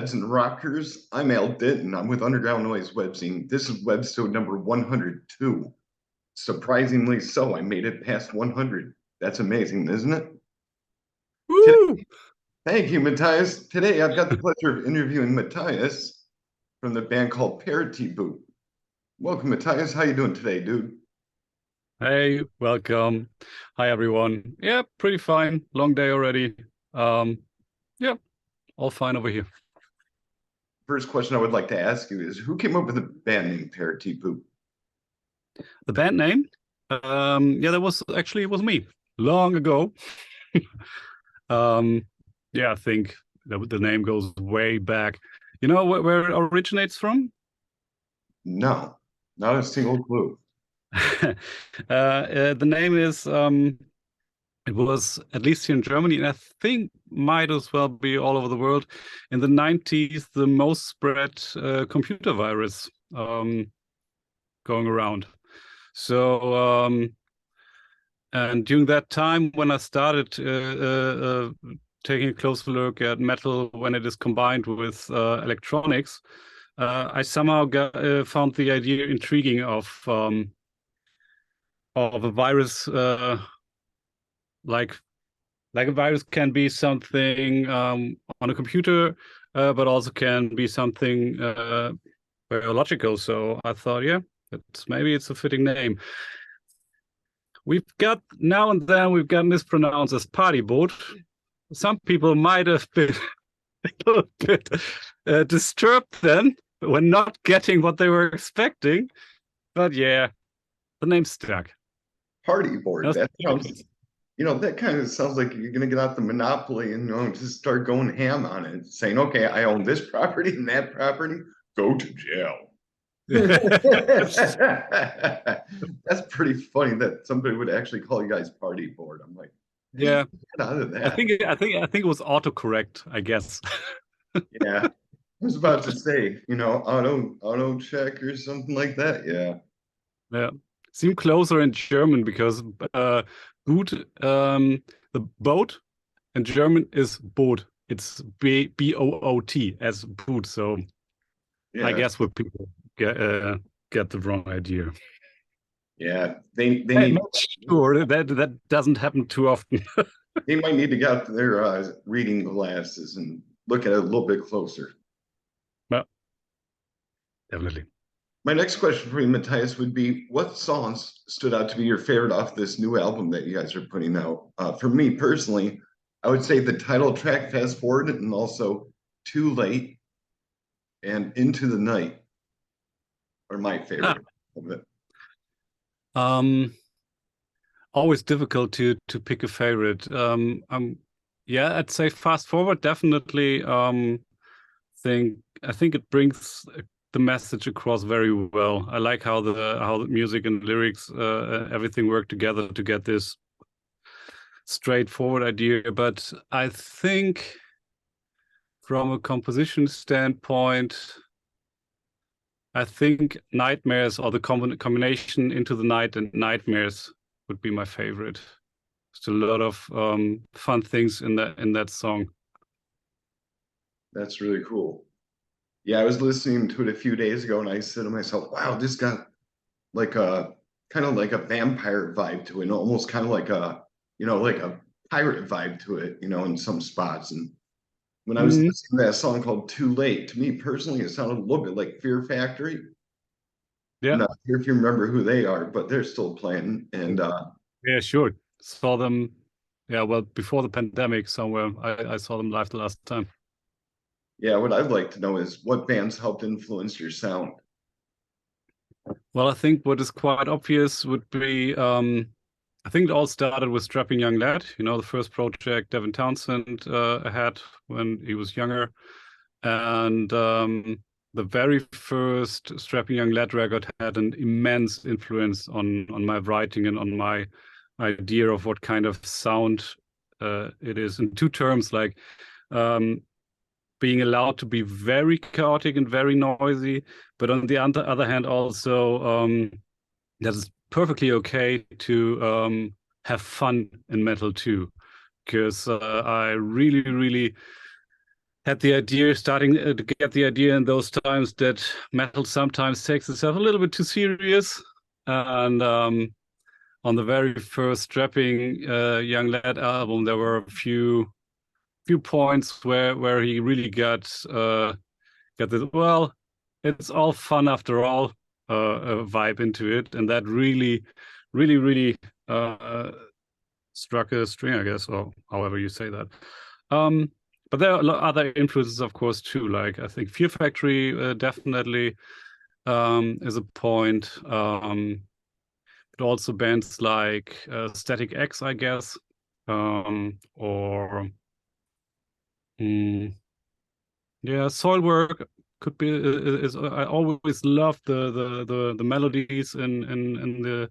Metalheads and Rockers. I'm Al Denton. I'm with Underground Noise Webzine. This is Webisode number 102. Surprisingly so, I made it past 100. That's amazing, isn't it? Woo! Thank you, Mathias. Today, I've got the pleasure of interviewing Mathias from the band called Parity Boot. Welcome, Mathias. How you doing today, dude? Hey, welcome. Hi, everyone. Yeah, pretty fine. Long day already. Um, yeah, all fine over here. First question I would like to ask you is, who came up with the band name Parity Boot? The band name? Yeah, that was actually it was me long ago. Um, yeah, I think the name goes way back. You know where it originates from? No, not a single clue. The name is it was at least here in Germany, and I think might as well be all over the world. In the 90s, the most spread computer virus going around. So, and during that time, when I started taking a closer look at metal when it is combined with electronics, I somehow found the idea intriguing of a virus like a virus can be something on a computer, but also can be something biological. So I thought, yeah, maybe it's a fitting name. We've got now and then we've gotten this pronounced as Party Boot. Some people might have been a little bit disturbed then when not getting what they were expecting. But yeah, the name stuck. Party board. That's That the sounds, that kind of sounds like you're going to get out the monopoly and just start going ham on it, saying, okay, I own this property and that property, go to jail. difference. That's pretty funny that somebody would actually call you guys party board. I'm like, how do you Yeah, get out of I that? think it was autocorrect, I guess. Yeah. I was about to say, auto check or something like that. Yeah. Yeah, seem closer in German because Boot, the boat in German is Boot. It's Boot as Boot. So I Yeah. guess what people get the wrong idea. Yeah. They I'm need not sure that doesn't happen too often. they might need to get out their reading glasses and look at it a little bit closer. Well, definitely. My next question for you, Matthias, would be what songs stood out to be your favorite off this new album that you guys are putting out? For me personally, I would say the title track, Fast Forward, and also Too Late and Into the Night are my Ah, favorite of it. um, always difficult to pick a favorite. Yeah, I'd say Fast Forward definitely. I think it brings the message across very well. I like how the music and lyrics, everything work together to get this straightforward idea. But I think from a composition standpoint, I think Nightmares or the combination Into the Night and Nightmares would be my favorite. There's a lot of fun things in that song. That's really cool. Yeah, I was listening to it a few days ago and I said to myself, wow, this got like a kind of like a vampire vibe to it, and almost kind of like like a pirate vibe to it, in some spots. And when I was Mhm. listening to that song called Too Late, to me personally, it sounded a little bit like Fear Factory. I'm Yeah, not sure if you remember who they are, but they're still playing. And yeah, sure. Saw them. Yeah, well, before the pandemic, somewhere I saw them live the last time. yeah, what I'd like to know is what bands helped influence your sound. Well, I think what is quite obvious would be, I think it all started with Strapping Young Lad. You know, the first project Devin Townsend had when he was younger, and the very first Strapping Young Lad record had an immense influence on my writing and on my idea of what kind of sound it is. In two terms, like um, being allowed to be very chaotic and very noisy, but on the other hand, also that is perfectly okay to have fun in metal too, because I really, really had the idea, starting to get the idea in those times that metal sometimes takes itself a little bit too serious. And on the very first Strapping Young Lad album, there were a few points where he really got this, well, it's all fun after all, vibe into it, and that really struck a string, I guess, or however you say that. But there are other influences, of course, too. Like I think Fear Factory definitely is a point. But also bands like Static X, I guess, or yeah, Soilwork could be. I always loved the melodies in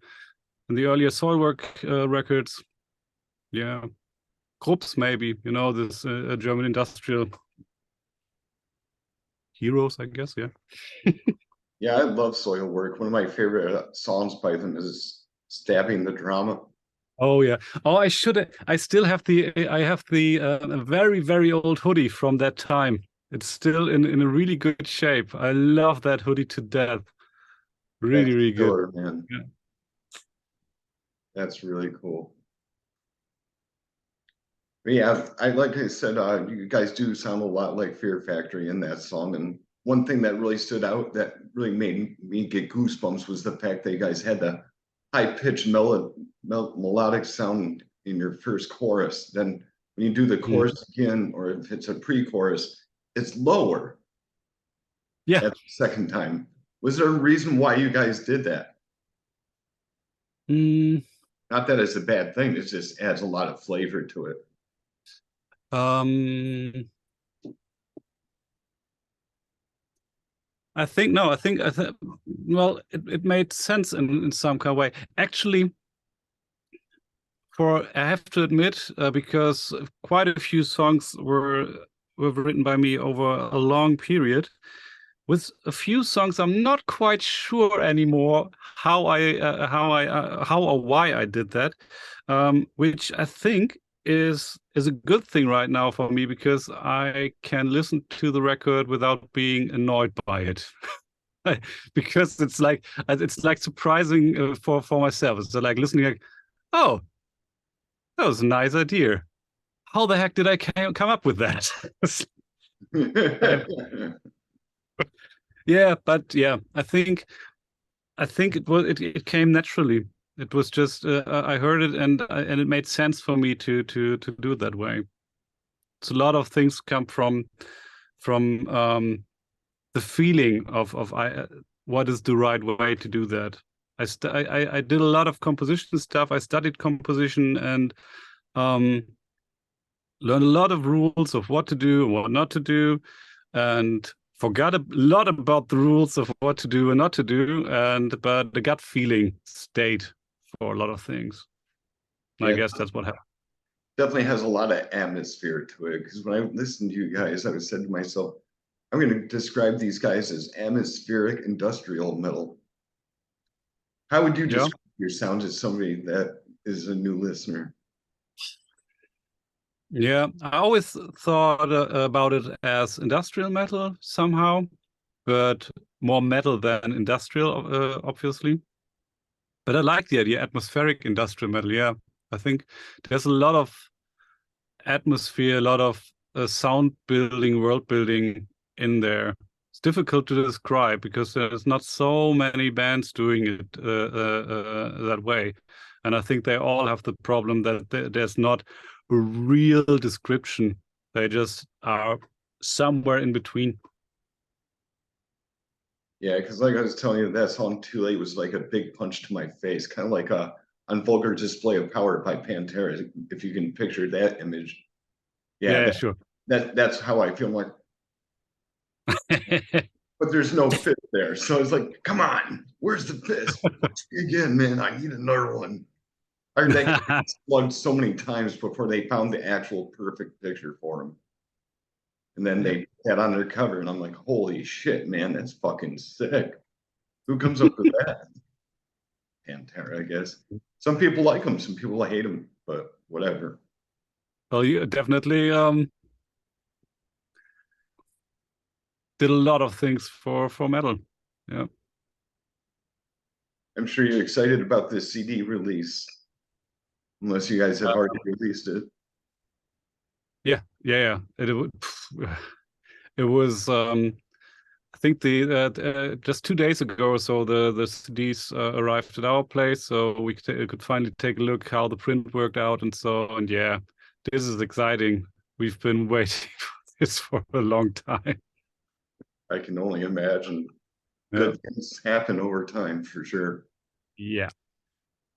the earlier Soilwork records. Yeah, Krups maybe. You know, this German industrial heroes, I guess. Yeah. Yeah, I love Soil Work. One of my favorite songs by them is Stabbing the Drama. Oh yeah. Oh, I should. I still have the. I have the very old hoodie from that time. It's still in a really good shape. I love that hoodie to death. That's Really good. killer, man. Yeah. That's really cool. But yeah, I like I said, you guys do sound a lot like Fear Factory in that song. And one thing that really stood out that really made me get goosebumps was the fact that you guys had the high-pitched melodic sound in your first chorus. Then when you do the Mm. chorus again, or if it's a pre-chorus, it's lower Yeah. at the second time. Was there a reason why you guys did that? Mm, Not that it's a bad thing, it just adds a lot of flavor to it. um, I think no. I think well, it made sense in some kind of way. Actually, for I have to admit, because quite a few songs were written by me over a long period. With a few songs, I'm not quite sure anymore how or why I did that, which I think is a good thing right now for me because I can listen to the record without being annoyed by it. Because it's like surprising for myself. It's like listening like, oh, that was a nice idea. How the heck did I come up with that? Yeah, but yeah, I think it came naturally. It was just I heard it and it made sense for me to do it that way. It's a lot of things come from the feeling of what is the right way to do that. I did a lot of composition stuff. I studied composition and um, learned a lot of rules of what to do and what not to do, and forgot a lot about the rules of what to do and not to do. And but the gut feeling stayed for a lot of things. I Yeah, guess that's what happened. definitely has a lot of atmosphere to it. Because when I listened to you guys, I said to myself, I'm going to describe these guys as atmospheric industrial metal. How would you Yeah. describe your sound to somebody that is a new listener? Yeah, I always thought about it as industrial metal somehow, but more metal than industrial, obviously. But I like the idea, atmospheric industrial metal. Yeah, I think there's a lot of atmosphere, a lot of sound building, world building in there. It's difficult to describe because there's not so many bands doing it that way. And I think they all have the problem that there's not a real description. They just are somewhere in between. Yeah, because like I was telling you, that song "Too Late" was like a big punch to my face, kind of like a unvulgar display of power by Pantera. If you can picture that image, yeah, Yeah, sure. that's how I feel. I'm like, but there's no fit there. So it's like, come on, where's the fist? Again, man, I need another one. Or they got slugged so many times before they found the actual perfect picture for him. And then Yeah. they had on their cover, and I'm like, holy shit, man, that's fucking sick. Who comes up with that? Pantera, I guess. Some people like them, some people hate them, but whatever. Well, you definitely did a lot of things for metal. Yeah. I'm sure you're excited about this CD release, unless you guys have already released it. Yeah. It was I think the just 2 days ago or so the CDs arrived at our place, so we could finally take a look how the print worked out and so. And yeah, this is exciting. We've been waiting for this for a long time. I can only imagine. Yeah, Good things happen over time for sure. yeah,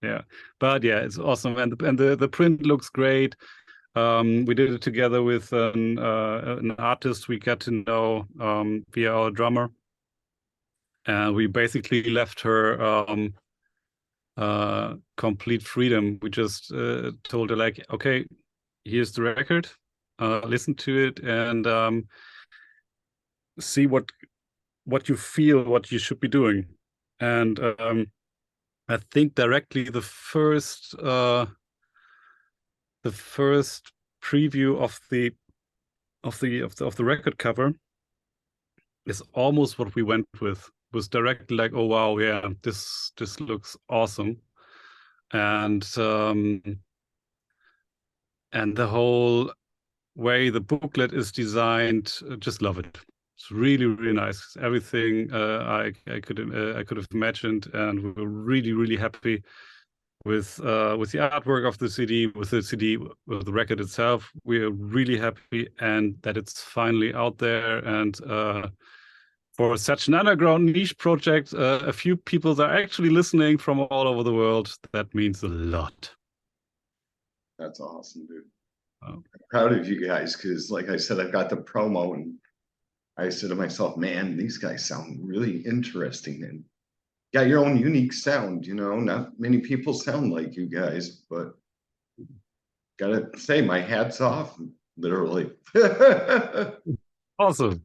yeah. But yeah, it's awesome, and the print looks great. We did it together with an artist we got to know via our drummer, and we basically left her complete freedom. We just told her like, okay, here's the record, listen to it, and see what you feel, what you should be doing. And I think directly the first preview of the record cover is almost what we went with. It was directly like, oh wow, yeah, this looks awesome. And the whole way the booklet is designed, just love it. It's really, really nice. Everything I could have imagined, and we were really, really happy with the artwork of the CD, with the record itself. We are really happy, and that it's finally out there. And for such an underground niche project, a few people are actually listening from all over the world. That means a lot. That's awesome, dude. Oh. I'm proud of you guys because, like I said, I've got the promo and I said to myself, man, these guys sound really interesting and got your own unique sound. You know, not many people sound like you guys, but gotta say, my hat's off, literally. Awesome.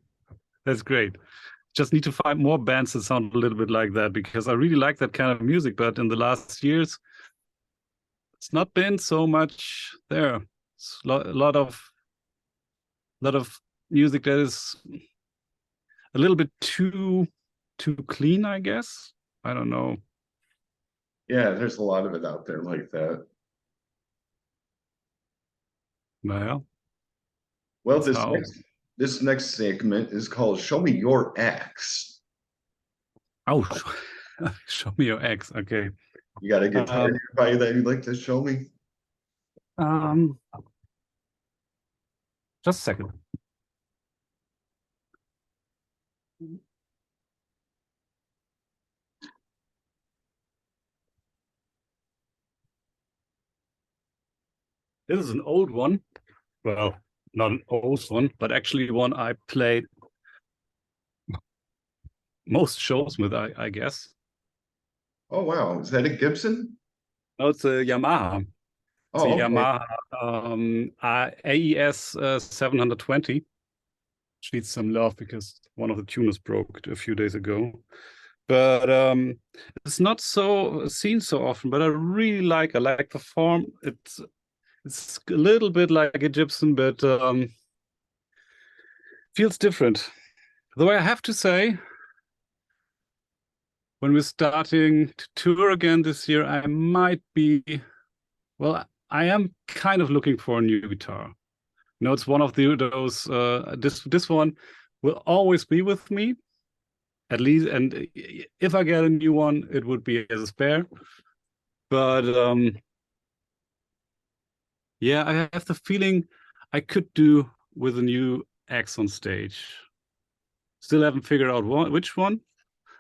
That's great. Just need to find more bands that sound a little bit like that, because I really like that kind of music, but in the last years, it's not been so much there. It's a lot of music that is a little bit too clean, I guess. I don't know. Yeah, there's a lot of it out there like that. Well, Well, that's how. this next segment is called "Show Me Your Axe." Oh, show me your ex. Okay. You got a guitar Um, nearby that you'd like to show me? um, just a second. This is an old one. Well, not an old one, but actually one I played most shows with, I guess. Oh wow, is that a Gibson? No, it's a Yamaha. It's a Oh, okay. Yamaha AES 720. Which needs some love because one of the tuners broke a few days ago. But it's not so seen so often. But I like the form. It's a little bit like a Gibson, but feels different. Though I have to say, when we're starting to tour again this year, I might be, well, I am kind of looking for a new guitar. You know, it's one of those, this one will always be with me, at least. And if I get a new one, it would be as a spare. But yeah, I have the feeling I could do with a new X on stage. Still haven't figured out which one.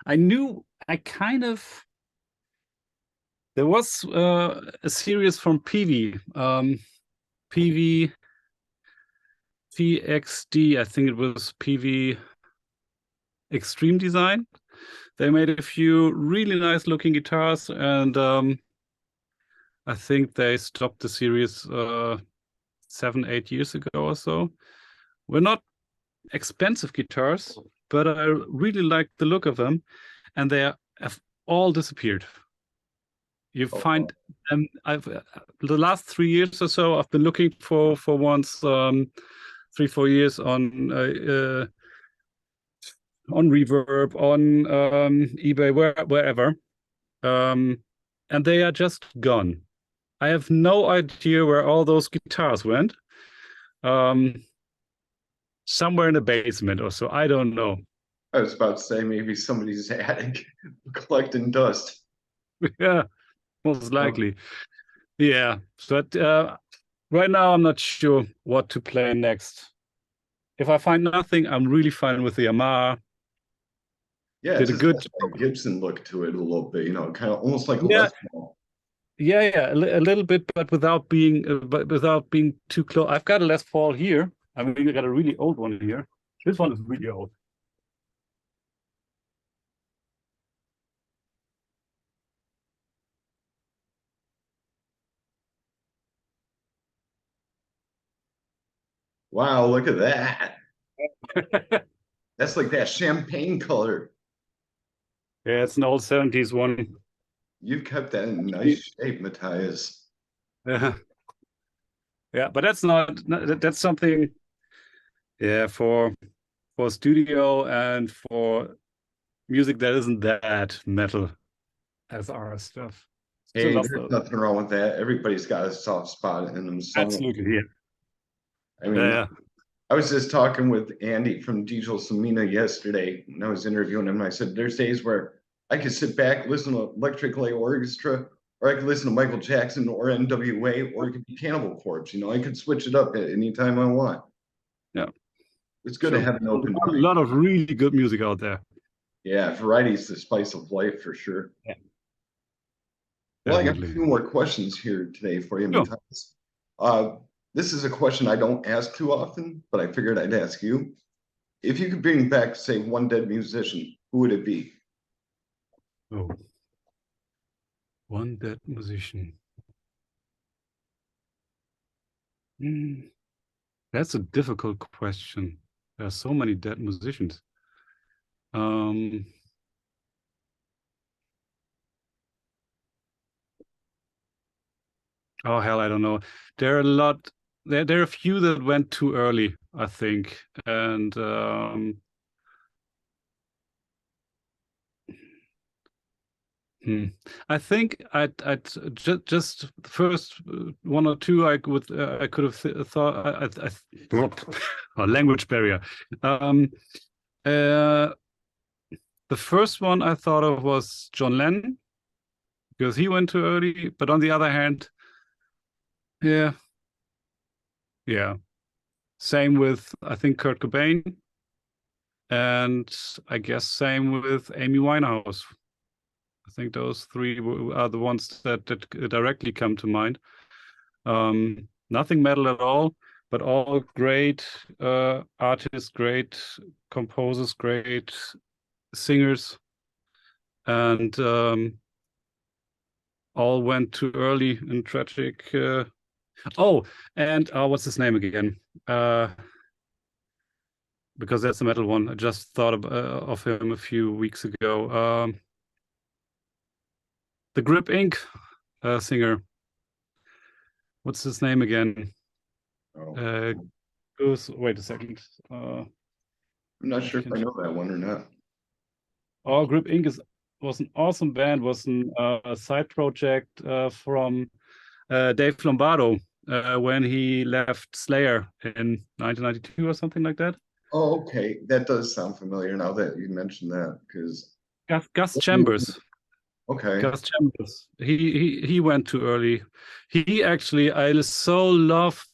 I knew I kind of there was a series from PV, PV TXD. I think it was PV Extreme Design. They made a few really nice looking guitars, and I think they stopped the series 7-8 years ago or so. We're not expensive guitars, but I really like the look of them, and they have all disappeared. You Oh, find I've the last 3 years or so I've been looking for ones 3-4 years on on Reverb, on eBay, wherever, and they are just gone. I have no idea where all those guitars went. Um, Somewhere in the basement or so. I don't know. I was about to say maybe somebody's attic collecting dust. Yeah, most Oh, likely. Yeah, but right now I'm not sure what to play next. If I find nothing, I'm really fine with the Yamaha. yeah, it Did a just good has that Gibson look to it a little bit, kind of almost like a yeah, Les Paul. yeah, a little bit, but without being too close. I've got a Les Paul here. I mean, I got a really old one here. This one is really old. Wow, look at that. That's like that champagne color. Yeah, it's an old 70s one. You've kept that in nice shape, Matthias. Yeah, yeah, but that's something. Yeah, for studio and for music that isn't that metal as our stuff. Still Hey, love there's those. nothing wrong with that. Everybody's got a soft spot in them somewhere. Absolutely, yeah. I mean, Yeah, I was just talking with Andy from Diesel Samina yesterday, and I was interviewing him. And I said, "There's days where I could sit back, listen to Electric Light Orchestra, or I could listen to Michael Jackson or NWA, or it could be Cannibal Corpse. I could switch it up at any time I want. yeah, It's good to sure. have an open A mind. lot of really good music out there. Yeah, variety's the spice of life for sure. Yeah, Well, I got a definitely. few more questions here today for you, Sure. Matthias. Uh, this is a question I don't ask too often, but I figured I'd ask you. If you could bring back, say, one dead musician, who would it be? Oh, one dead musician. Hmm, that's a difficult question. There are so many dead musicians. Um, oh hell, I don't know. There are a lot. There are a few that went too early, I think, and Hmm. I think I'd just the first one or two I could have thought a language barrier. Um, uh, the first one I thought of was John Lennon because he went too early. But on the other hand, yeah, yeah, same with I think Kurt Cobain, and I guess same with Amy Winehouse. I think those three are the ones that directly come to mind. Nothing metal at all, but all great artists, great composers, great singers, and all went too early in tragic. Oh, and what's his name again? Because that's a metal one. I just thought of him a few weeks ago. The Grip Inc. Singer. What's his name again? Oh, Uh, wait a second. I'm not I sure if can I know that one or not. Oh, Grip Inc. Was an awesome band, was a side project from Dave Lombardo when he left Slayer in 1992 or something like that. Oh, okay. That does sound familiar now that you mentioned that, because Gus Chambers. okay. Gus Chambers. He went too early. He actually, I so loved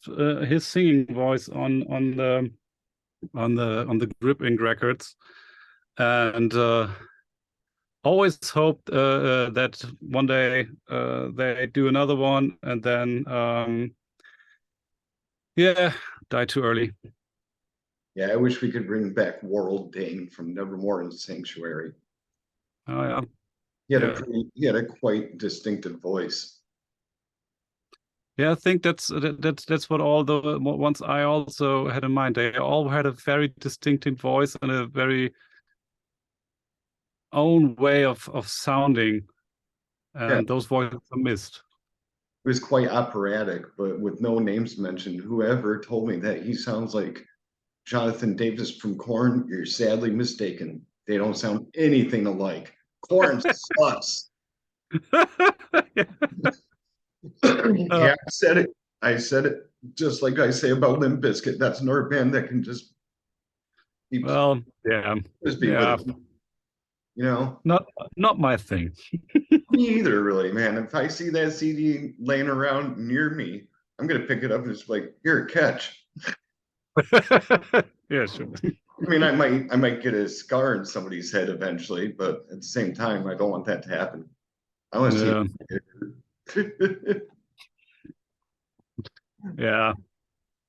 his singing voice on the Grip Inc. records, and always hoped that one day they do another one and then yeah, die too early. Yeah, I wish we could bring back World Dane from Nevermore and Sanctuary. Oh yeah, yeah, He had a quite distinctive voice. yeah. I think that's what all the ones I also had in mind. They all had a very distinctive voice and a very own way of sounding, Yeah, and those voices are missed. it was quite operatic, but with no names mentioned. Whoever told me that he sounds like Jonathan Davis from Korn, you're sadly mistaken. They don't sound anything alike. Korn sucks. Yeah, I said it. I said it just like I say about Limp Bizkit. That's another band that can just be, Well, yeah, just be with yeah, it. You know, not my thing. me either, really, man. If I see that CD laying around near me, I'm gonna pick it up and just like, here, catch. Yeah, sure. I mean, I might get a scar in somebody's head eventually, but at the same time, I don't want that to happen. I want to see Yeah, it. yeah.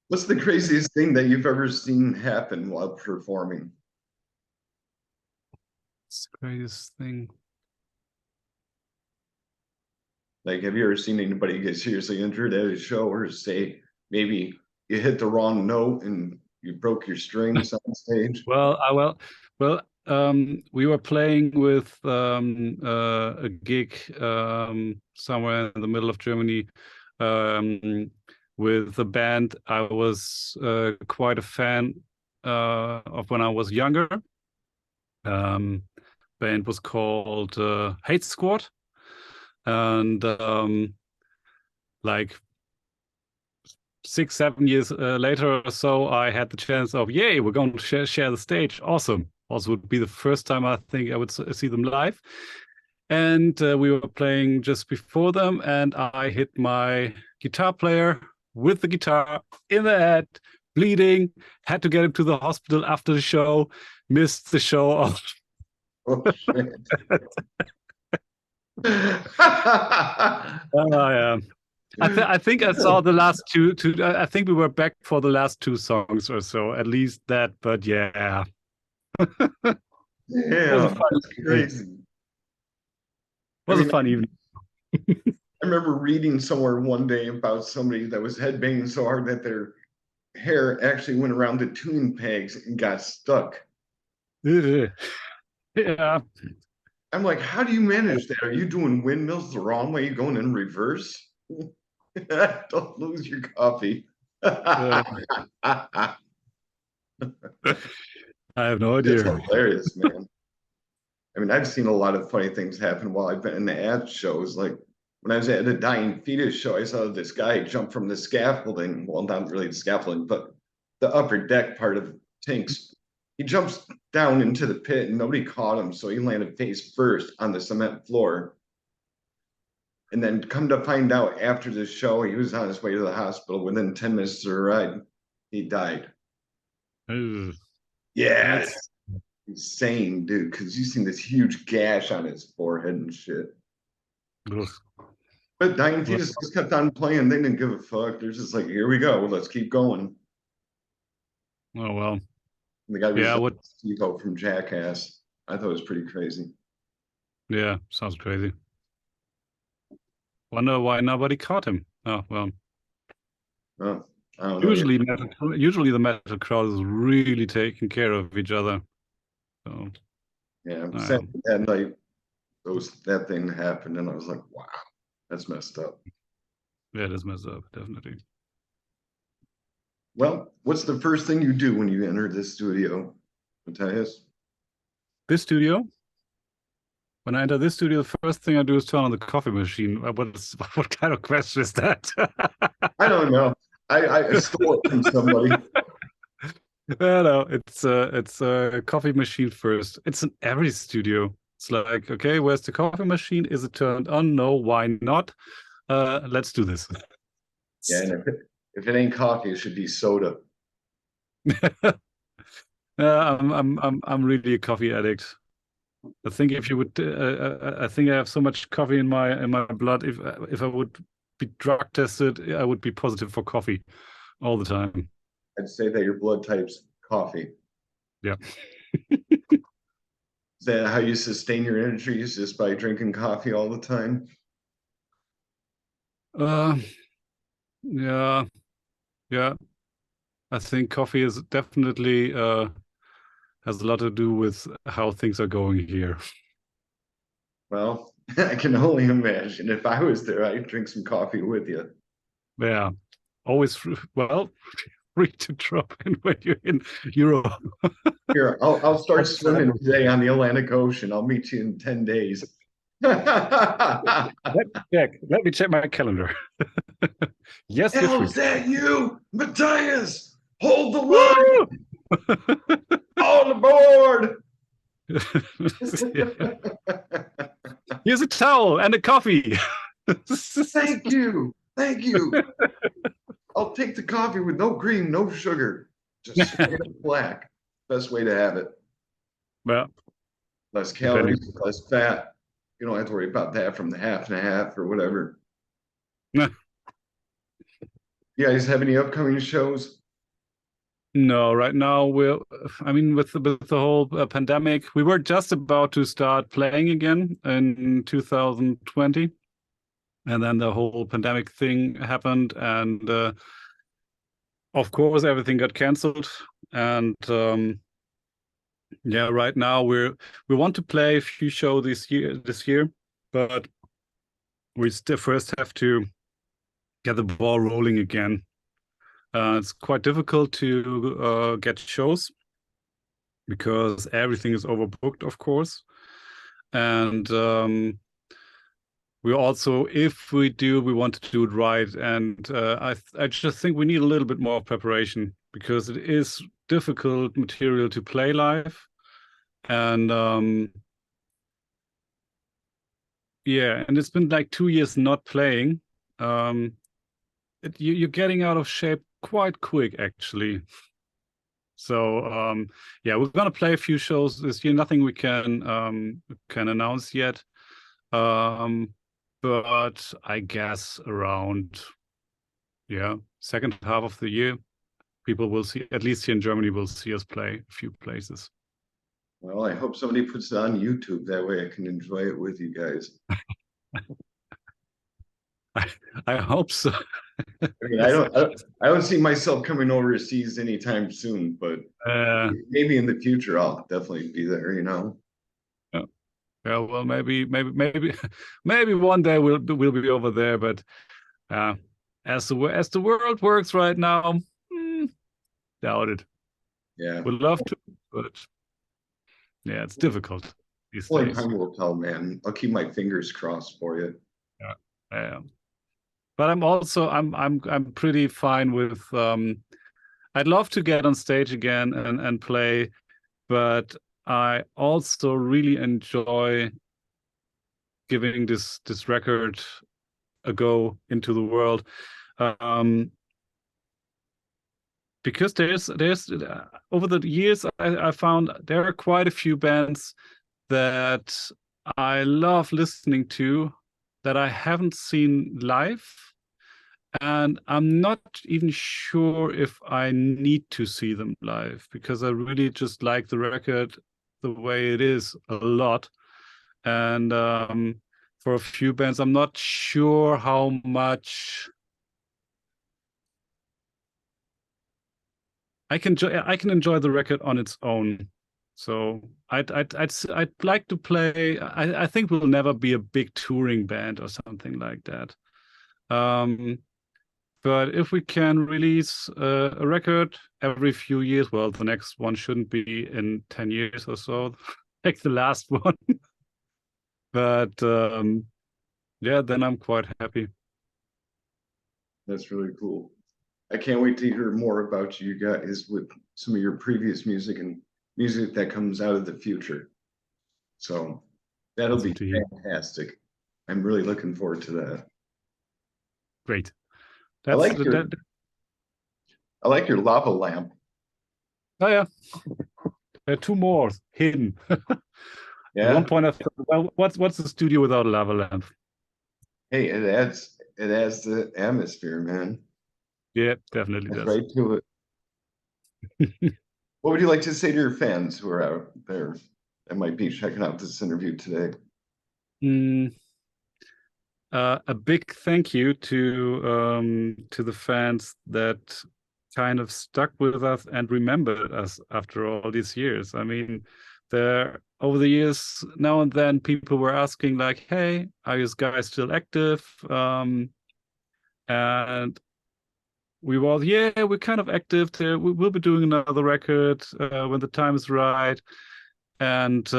What's the craziest thing that you've ever seen happen while performing? It's the greatest thing. Like, have you ever seen anybody get seriously injured at a show, or say maybe you hit the wrong note and you broke your strings on stage? We were playing with a gig somewhere in the middle of Germany with a band I was quite a fan of when I was younger. Band was called Hate Squad, and like 6, 7 years later or so, I had the chance of, yay, we're going to share the stage. Awesome. Also, would be the first time I think I would see them live. And we were playing just before them, and I hit my guitar player with the guitar in the head, bleeding, had to get him to the hospital after the show, missed the show. Oh, shit. Yeah. I think I saw the last two. I think we were back for the last two songs or so, at least that. But yeah, it was a Yeah, fun that's evening. crazy. I Was a mean, fun evening. I remember reading somewhere one day about somebody that was headbanging so hard that their hair actually went around the tune pegs and got stuck. Yeah. I'm like, how do you manage that? Are you doing windmills the wrong way, going in reverse? Don't lose your coffee. Uh, That's I have no idea. hilarious, man. I mean, I've seen a lot of funny things happen while I've been in the ad shows. Like when I was at a dying fetus show, I saw this guy jump from the scaffolding. Well, not really the scaffolding, but the upper deck part of tanks. He jumps down into the pit and nobody caught him. So he landed face first on the cement floor. And then come to find out after the show, he was on his way to the hospital. Within 10 minutes of the ride, he died. Ugh. Yeah, That's it's insane, dude, because you seen this huge gash on his forehead and shit. ugh. But Dying Well, Fetus just kept on playing. They didn't give a fuck. They're just like, here we go. Let's keep going. oh well. And the guy was Yeah. What? Steve from Jackass. I thought it was pretty crazy. Yeah. Sounds crazy. Wonder why nobody caught him. Oh well. Oh, I don't know. Usually the metal crowd is really taking care of each other. So Yeah, uh, Saturday that night, that thing happened, and I was like, wow, that's messed up. yeah, that's messed up, definitely. Well, what's the first thing you do when you enter this studio, Matthias? This studio, when I enter this studio, the first thing I do is turn on the coffee machine. What kind of question is that? I don't know. I stole it from somebody. No, it's a coffee machine first. It's in every studio. It's like, okay, where's the coffee machine? Is it turned on? No, why not? Let's do this. Yeah, and if it ain't coffee, it should be soda. I'm really a coffee addict. I think if you would, I think I have so much coffee in my blood. If I would be drug tested, I would be positive for coffee all the time. I'd say that your blood type's coffee. Yeah. Is that how you sustain your energy? Is just by drinking coffee all the time? Uh, yeah, yeah. I think coffee is definitely has a lot to do with how things are going here. Well, I can only imagine. If I was there, I'd drink some coffee with you. Yeah, always. Well, free to drop in when you're in Europe. Here, I'll start swimming today on the Atlantic Ocean. I'll meet you in 10 days. Let Let me check my calendar. Yes, you're free. How's that you, Matthias? Hold the line! All aboard! Here's a towel and a coffee. Thank you. Thank you. I'll take the coffee with no cream, no sugar. Just straight up black. Best way to have it. Well, Less calories, less fat. You don't have to worry about that from the half and a half or whatever. nah. You guys have any upcoming shows? No, right now I mean, with the whole pandemic, we were just about to start playing again in 2020. And then the whole pandemic thing happened. And of course, everything got canceled. And yeah, right now we want to play a few shows this year, but we still first have to get the ball rolling again. It's quite difficult to get shows because everything is overbooked, of course. And we also, if we do, we want to do it right. And I just think we need a little bit more preparation because it is difficult material to play live. And yeah, and it's been like 2 years not playing. You're getting out of shape quite quick, actually. So yeah, we're gonna play a few shows this year. Nothing we can announce yet, but I guess around second half of the year, people will see, at least here in Germany, will see us play a few places. Well, I hope somebody puts it on YouTube. That way I can enjoy it with you guys. I hope so. I mean, I don't see myself coming overseas anytime soon, but maybe in the future I'll definitely be there, you know. Yeah, well, maybe one day we'll be over there, but as the world works right now, doubt it. Yeah, would love to, but yeah, it's difficult these only days. time will tell, man. I'll keep my fingers crossed for you. Yeah. But I'm pretty fine with I'd love to get on stage again and play, but I also really enjoy giving this record a go into the world, because there's over the years I found there are quite a few bands that I love listening to that I haven't seen live. And I'm not even sure if I need to see them live because I really just like the record the way it is a lot. And for a few bands, I'm not sure how much I can enjoy the record on its own. So I'd like to play. I think we'll never be a big touring band or something like that. But if we can release a record every few years, well, the next one shouldn't be in 10 years or so, like the last one. But yeah, then I'm quite happy. That's really cool. I can't wait to hear more about you guys with some of your previous music and music that comes out of the future. So that'll be fantastic. I'm really looking forward to that. Great. I like your lava lamp. Oh yeah, there are two more hidden. Yeah. At one point, I thought, well, what's the studio without a lava lamp? Hey, it adds the atmosphere, man. Yeah, definitely does. Right to it. What would you like to say to your fans who are out there that might be checking out this interview today? A big thank you to the fans that kind of stuck with us and remembered us after all these years. I mean, over the years, now and then, people were asking like, "Hey, are you guys still active?" And we were, yeah, we're kind of active there. We'll be doing another record when the time is right. And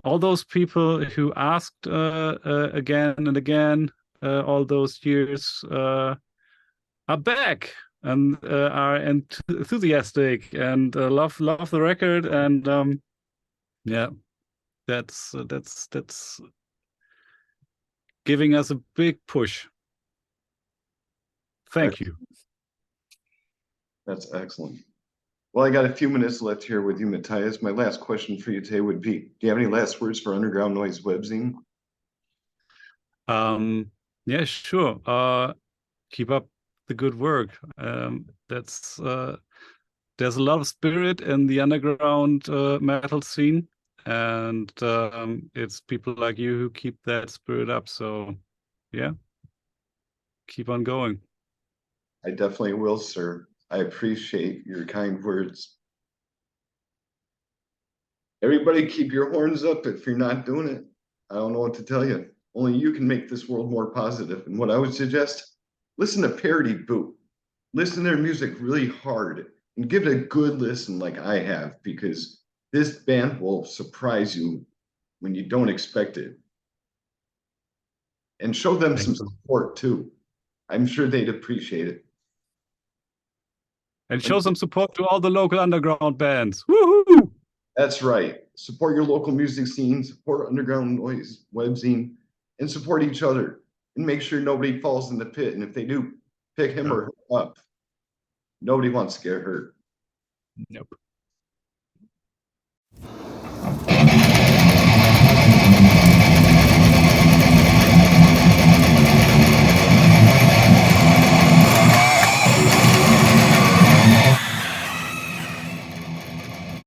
all those people who asked again and again all those years are back and are enthusiastic and love the record. And yeah, that's giving us a big push. Thank you. That's excellent. Well, I got a few minutes left here with you, Matthias. My last question for you today would be, do you have any last words for Underground Noise Webzine? Yeah, sure. Keep up the good work. That's there's a lot of spirit in the underground metal scene, and it's people like you who keep that spirit up. So, yeah, keep on going. I definitely will, sir. I appreciate your kind words. Everybody keep your horns up if you're not doing it. I don't know what to tell you. Only you can make this world more positive. And what I would suggest, listen to Parity Boot. Listen to their music really hard and give it a good listen like I have, because this band will surprise you when you don't expect it. And show them some support too. I'm sure they'd appreciate it. And show some support to all the local underground bands. Woohoo! That's right. Support your local music scene, support Underground Noise Webzine, and support each other. And make sure nobody falls in the pit. And if they do, pick him or her up. Nobody wants to get hurt. Nope.